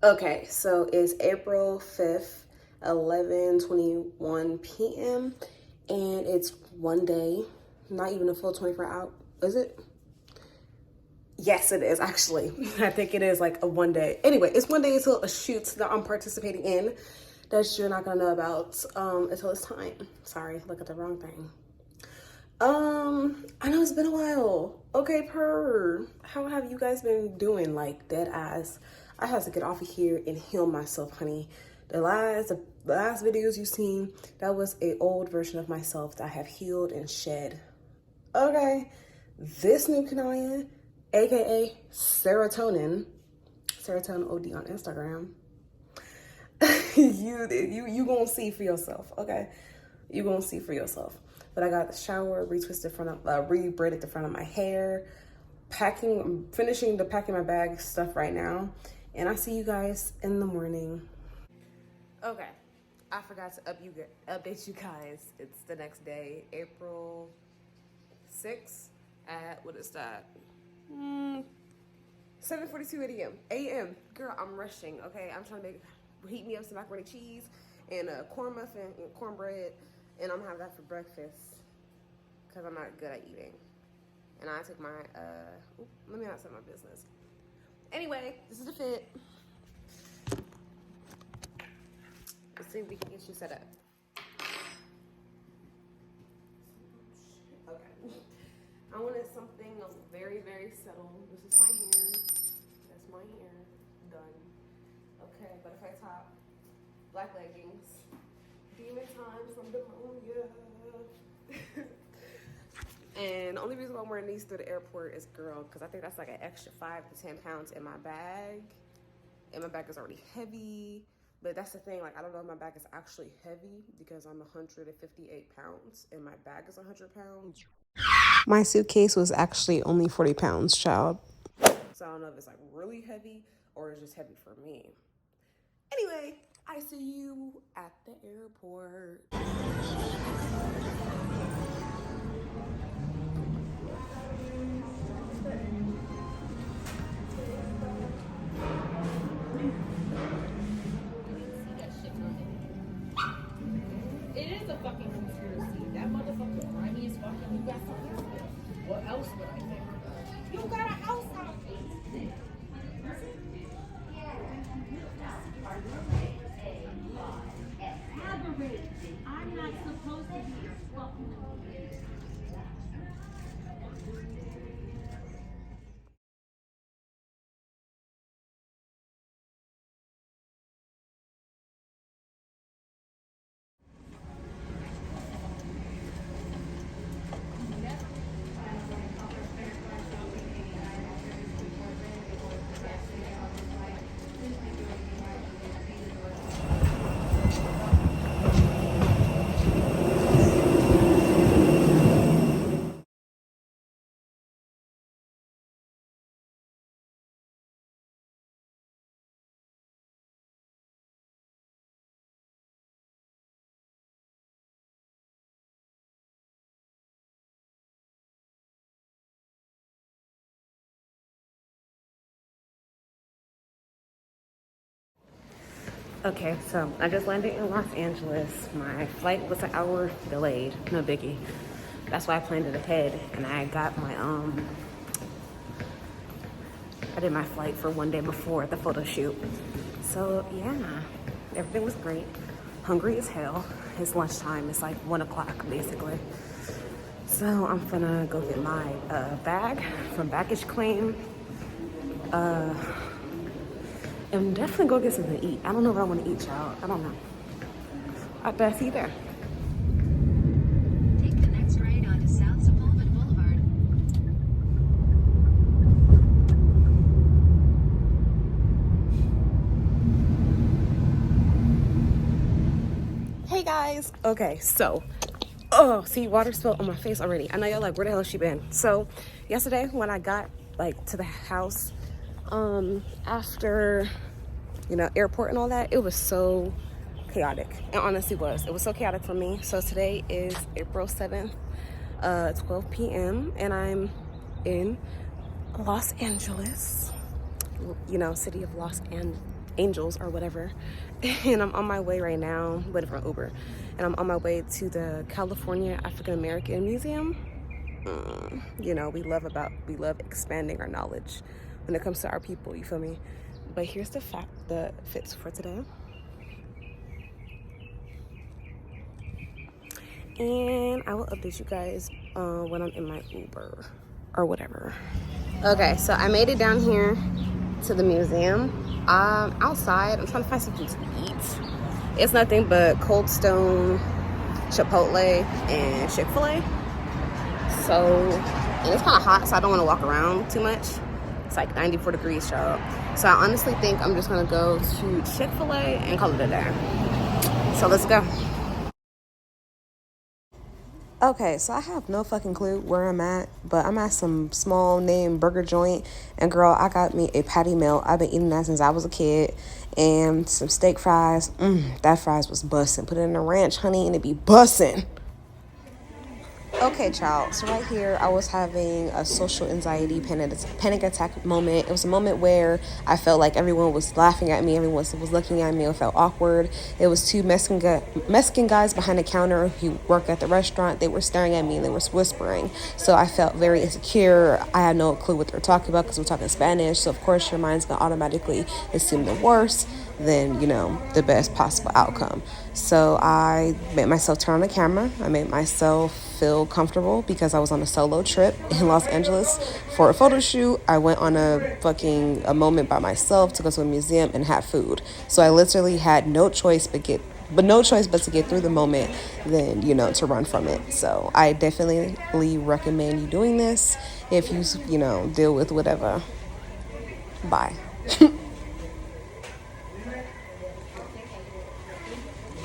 Okay, so it's April 5th, 11:21 p.m. and it's one day, not even a full 24 hour. Is it? Yes, it is actually. I think it is like a one day. Anyway, it's one day until a shoot that I'm participating in that you're not gonna know about until it's time. Sorry, look at the wrong thing. I know it's been a while. Okay, per. How have you guys been doing? Like dead ass. I have to get off of here and heal myself, honey. The last videos you've seen, that was a old version of myself that I have healed and shed. Okay, this new Kanaya, aka serotonin OD on Instagram. you gonna see for yourself, okay? You gonna see for yourself. But I got the shower, re-braided the front of my hair, finishing the packing my bag stuff right now, and I see you guys in the morning. Okay, I forgot to update you guys. It's the next day, April 6th at what is that? 7:42 a.m. Girl, I'm rushing. Okay, I'm trying to heat me up some macaroni cheese and a corn muffin and cornbread, and I'm gonna have that for breakfast because I'm not good at eating. And I took my let me not say my business. Anyway, this is the fit. Let's see if we can get you set up. Okay. I wanted something very, very subtle. This is my hair. That's my hair. Done. Okay, butterfly top, black leggings, demon times from Demonia. And the only reason why I'm wearing these through the airport is, girl, because I think that's like an extra 5 to 10 pounds in my bag. And my bag is already heavy. But that's the thing, like, I don't know if my bag is actually heavy because I'm 158 pounds and my bag is 100 pounds. My suitcase was actually only 40 pounds, child. So I don't know if it's like really heavy or it's just heavy for me. Anyway, I see you at the airport. It is a fucking conspiracy. That motherfucker grimy as fuck and you got something else. What else would I think? You got a house out there. I'm not supposed to be your fucking. Okay, so I just landed in Los Angeles. My flight was an hour delayed, no biggie. That's why I planned it ahead, and I got my I did my flight for one day before the photo shoot. So yeah, everything was great. Hungry as hell. It's lunchtime. It's like 1 o'clock basically. So I'm gonna go get my bag from baggage claim. And definitely go get something to eat. I don't know what I want to eat, y'all. I don't know. I bet see you there. Take the next right onto South Sepulveda Boulevard. Hey guys. Okay, so oh, see, water spilled on my face already. I know y'all like, where the hell has she been? So yesterday when I got like to the house, after airport and all that, it was so chaotic. It honestly was. It was so chaotic for me. So today is April 7th, 12 p.m. and I'm in Los Angeles, city of Los angels or whatever. And I'm on my way right now, waiting for Uber. And I'm on my way to the California African American Museum. You know, we love expanding our knowledge when it comes to our people, you feel me? But here's the fits for today. And I will update you guys when I'm in my Uber or whatever. Okay, so I made it down here to the museum. Outside, I'm trying to find something to eat. It's nothing but Cold Stone, Chipotle, and Chick-fil-A. So, and it's kind of hot, so I don't want to walk around too much. It's like 94 degrees, y'all. So I honestly think I'm just gonna go to Chick-fil-A and call it a day. So let's go. Okay, so I have no fucking clue where I'm at, but I'm at some small name burger joint, and girl, I got me a patty melt. I've been eating that since I was a kid, and some steak fries. That fries was bussin'. Put it in the ranch, honey, and it be bussin'. Okay, child. So right here, I was having a social anxiety panic attack moment. It was a moment where I felt like everyone was laughing at me. Everyone was looking at me. It felt awkward. It was two Mexican guys behind the counter who work at the restaurant. They were staring at me and they were whispering. So I felt very insecure. I had no clue what they were talking about because we're talking Spanish. So of course, your mind's gonna automatically assume the worst than, you know, the best possible outcome. So I made myself turn on the camera. I made myself feel comfortable because I was on a solo trip in Los Angeles for a photo shoot. I went on a moment by myself to go to a museum and have food. So I literally had no choice but to get through the moment than, you know, to run from it. So I definitely recommend you doing this if you know, deal with whatever. Bye.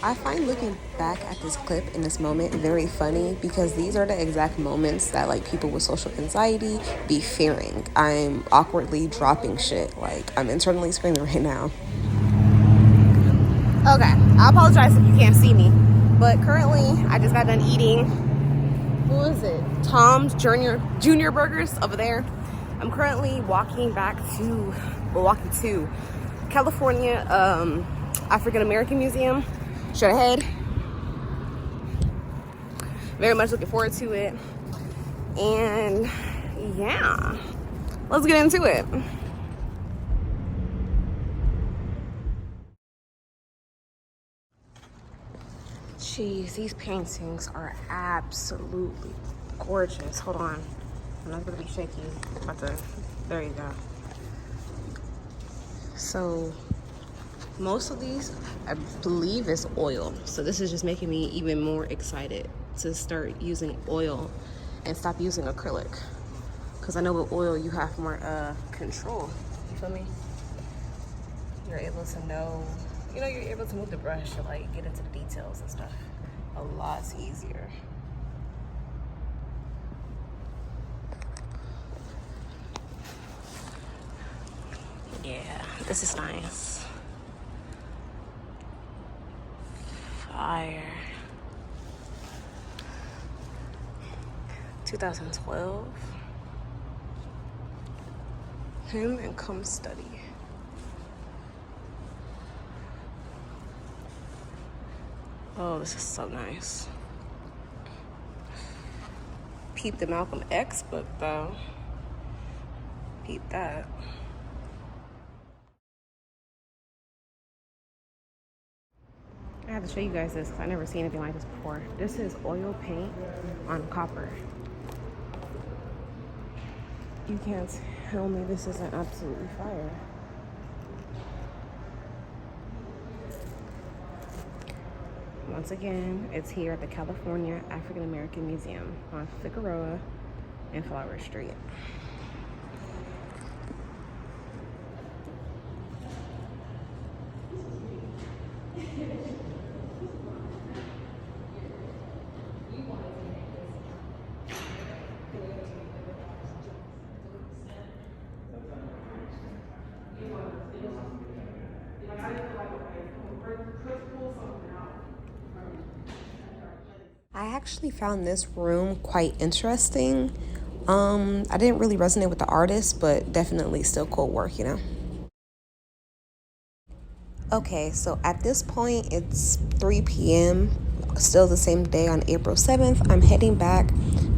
I find looking back at this clip in this moment very funny because these are the exact moments that like people with social anxiety be fearing. I'm awkwardly dropping shit. Like I'm internally screaming right now. Okay, I apologize if you can't see me, but currently I just got done eating. What was it? Tom's Junior Burgers over there. I'm currently walking to California African American Museum. Straight ahead. Very much looking forward to it. And yeah, let's get into it. Jeez, these paintings are absolutely gorgeous. Hold on. I'm not gonna be shaky. There you go. So most of these, I believe, is oil. So this is just making me even more excited to start using oil and stop using acrylic. Because I know with oil, you have more control. You feel me? You're able to know, you know, you're able to move the brush and like get into the details and stuff a lot easier. Yeah, this is nice. Fire. 2012. Him and Come Study. Oh, this is so nice. Peep the Malcolm X book though. Peep that. I have to show you guys this because I've never seen anything like this before. This is oil paint on copper. You can't tell me this isn't absolutely fire. Once again, it's here at the California African American Museum on Figueroa and Flower Street. I actually found this room quite interesting. I didn't really resonate with the artist, but definitely still cool work, you know? Okay, so at this point, it's 3 p.m. Still the same day on April 7th. I'm heading back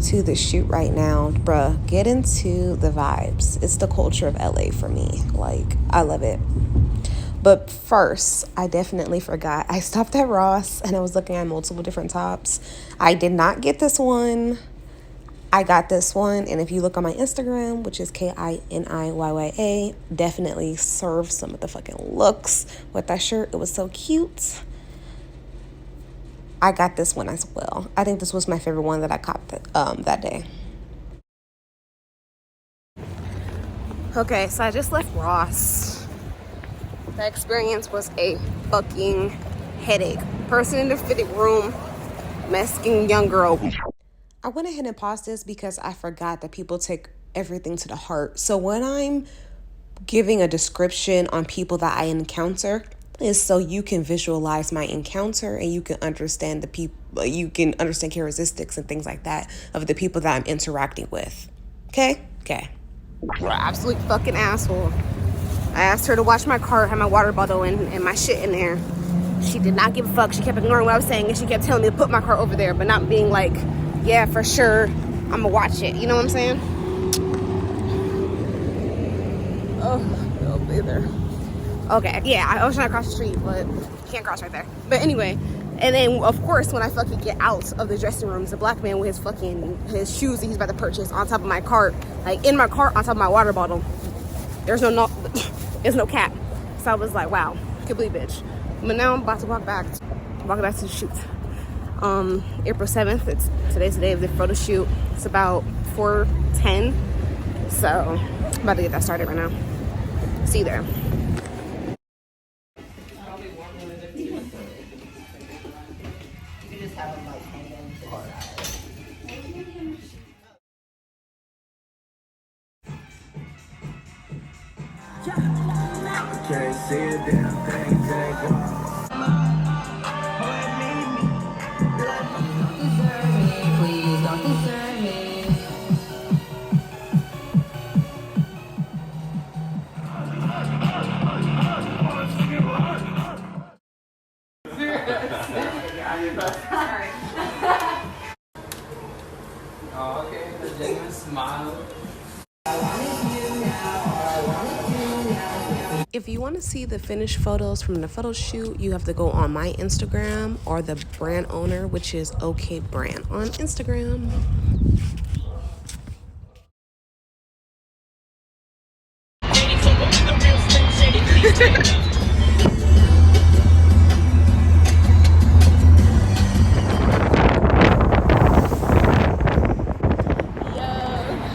to the shoot right now. Bruh, get into the vibes. It's the culture of LA for me. Like, I love it. But first, I definitely forgot. I stopped at Ross and I was looking at multiple different tops. I did not get this one. I got this one, and if you look on my Instagram, which is KINIYYA, definitely serve some of the fucking looks with that shirt. It was so cute. I got this one as well. I think this was my favorite one that I copped that day. Okay, so I just left Ross. The experience was a fucking headache. Person in the fitting room, Mexican young girl. I went ahead and paused this because I forgot that people take everything to the heart. So when I'm giving a description on people that I encounter, is so you can visualize my encounter and you can understand the people, you can understand characteristics and things like that of the people that I'm interacting with. Okay? Okay. You're an absolute fucking asshole. I asked her to wash my car, had my water bottle and my shit in there. She did not give a fuck. She kept ignoring what I was saying and she kept telling me to put my car over there, but not being like, yeah, for sure, I'm gonna watch it. You know what I'm saying? Oh, no, either. Okay, yeah, I was trying to cross the street, but can't cross right there. But anyway, and then, of course, when I fucking get out of the dressing room, there's a black man with his shoes that he's about to purchase on top of my cart. Like, in my cart, on top of my water bottle. There's no cap. So I was like, wow, complete bitch. But now I'm about to walk back to the shoot. April 7th, today's the day of the photo shoot. It's about 4:10, so I'm about to get that started right now. See you there. Can't see a damn thing till they go. Please don't desert me. Oh, okay, the genuine smile. If you want to see the finished photos from the photo shoot, you have to go on my Instagram or the brand owner, which is OK Brand on Instagram.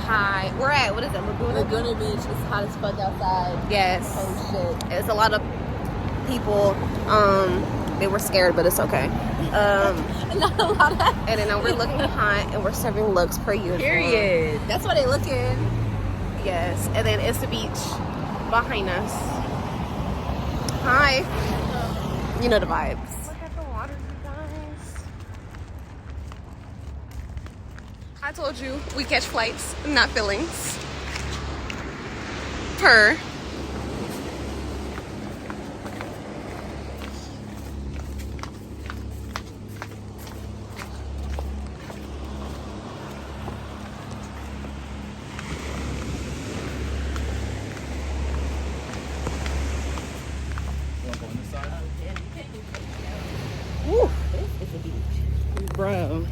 Hi, we're at, what is it, Laguna Beach is hot as fuck outside. Yes. Oh shit. It's a lot of people. They were scared, but it's okay. Not a lot of And then now we're looking hot and we're serving looks per uniform. period. That's why they looking. Yes, and then it's the beach behind us. Hi. You know the vibes. Look at the water, you guys. I told you we catch flights, not feelings. Per. Woo. This is a beach. Bro.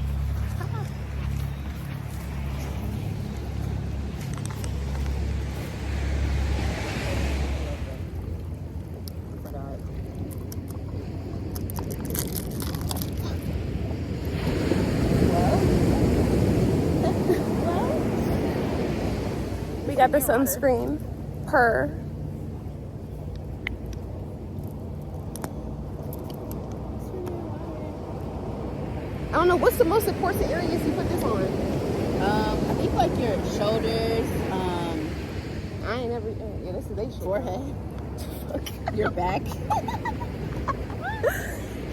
We got the sunscreen. Per. I don't know, what's the most important areas you put this on? I think like your shoulders, I ain't never, yeah, this is they shit. forehead, your back,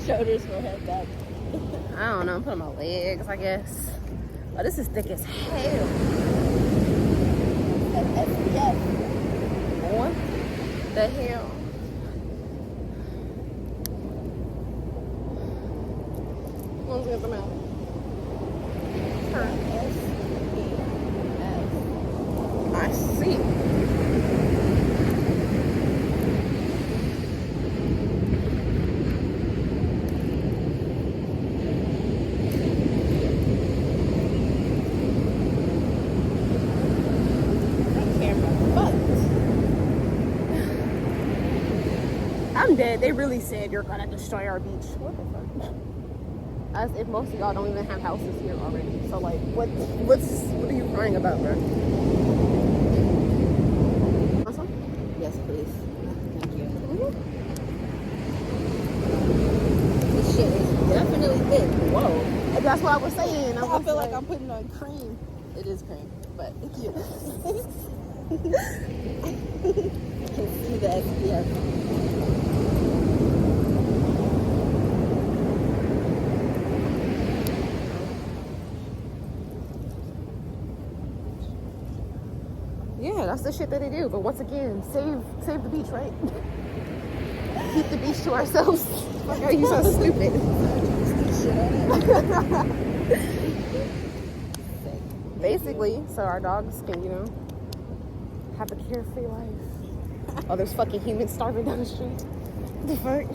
shoulders, forehead, back. I don't know, I'm putting my legs, I guess. Oh, this is thick as hell. SPF. What the hell? phones against the mouth. I see. I'm dead. They really said you're gonna destroy our beach. What the fuck? As if most of y'all don't even have houses here already. So like, what are you crying about, bro? Want some? Yes, please. Thank you. Mm-hmm. This shit is definitely thick. Whoa. That's what I was saying. I feel like I'm putting on cream. It is cream, but thank you. I can see the SPF. Yeah, that's the shit that they do. But once again, save the beach, right? Keep the beach to ourselves. Fuck, are you so stupid? Basically, so our dogs can, you know, have a carefree life. Oh, there's fucking humans starving down the street. What the fuck?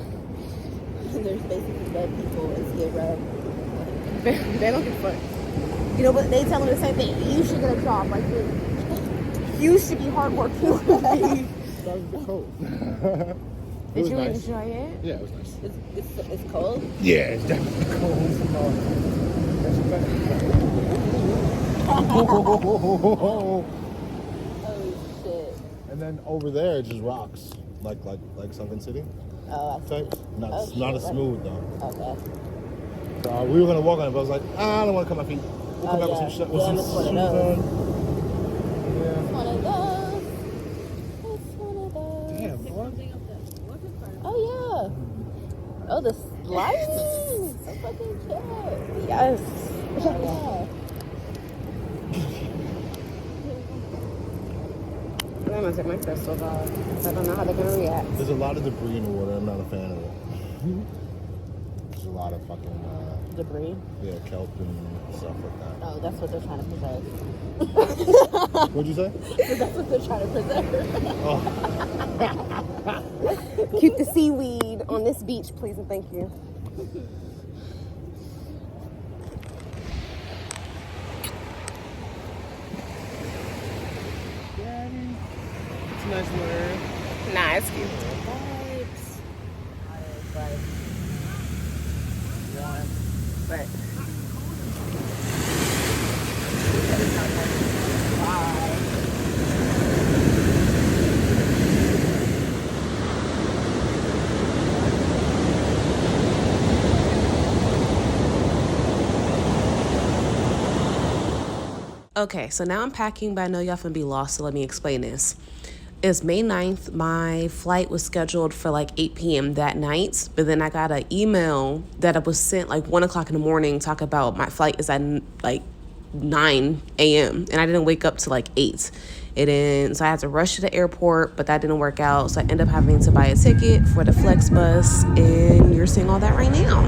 There's basically dead people in Skid Row. They don't give a fuck. You know, but they tell them the same thing. You should get a job like this. You should be hardworking. That was the cold. Did you nice. enjoy it? Yeah, it was nice. It's cold? Yeah, it's definitely cold. Oh shit. And then over there, it's just rocks, like Sunken City Oh, I see. type. Not Oh, not as shit. smooth though. Okay. So we were gonna walk on it, but I was like, I don't want to cut my feet. We'll come Oh, back yeah. with some Yeah, it's one of shoes those. on. One of those. It's one of those. Yeah. Damn, boy. Oh yeah. Oh, the slides. So fucking cute. Yes. Oh, yeah. I'm gonna take my crystals off. I don't know how they're gonna react. There's a lot of debris in the water. I'm not a fan of it. There's a lot of fucking Debris. yeah, kelp and stuff like that. Oh, that's what they're trying to preserve. What'd you say? That's what they're trying to preserve. Oh. Keep the seaweed on this beach, please and thank you. It's a nice water. Nah, it's cute. But okay, so now I'm packing, but I know y'all finna be lost, so let me explain this. It's May 9th. My flight was scheduled for like 8 p.m. that night, but then I got an email that was sent like 1 o'clock in the morning talk about my flight is at like 9 a.m. and I didn't wake up till like 8. So I had to rush to the airport, but that didn't work out. So I ended up having to buy a ticket for the Flex bus, and you're seeing all that right now.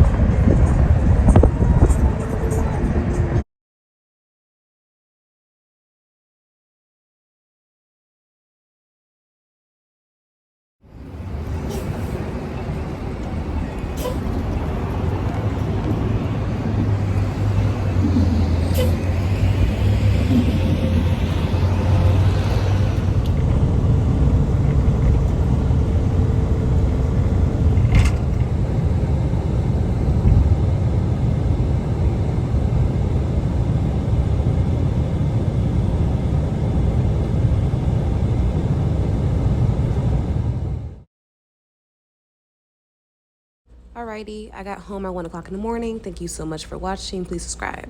Alrighty, I got home at 1 o'clock in the morning. Thank you so much for watching. Please subscribe.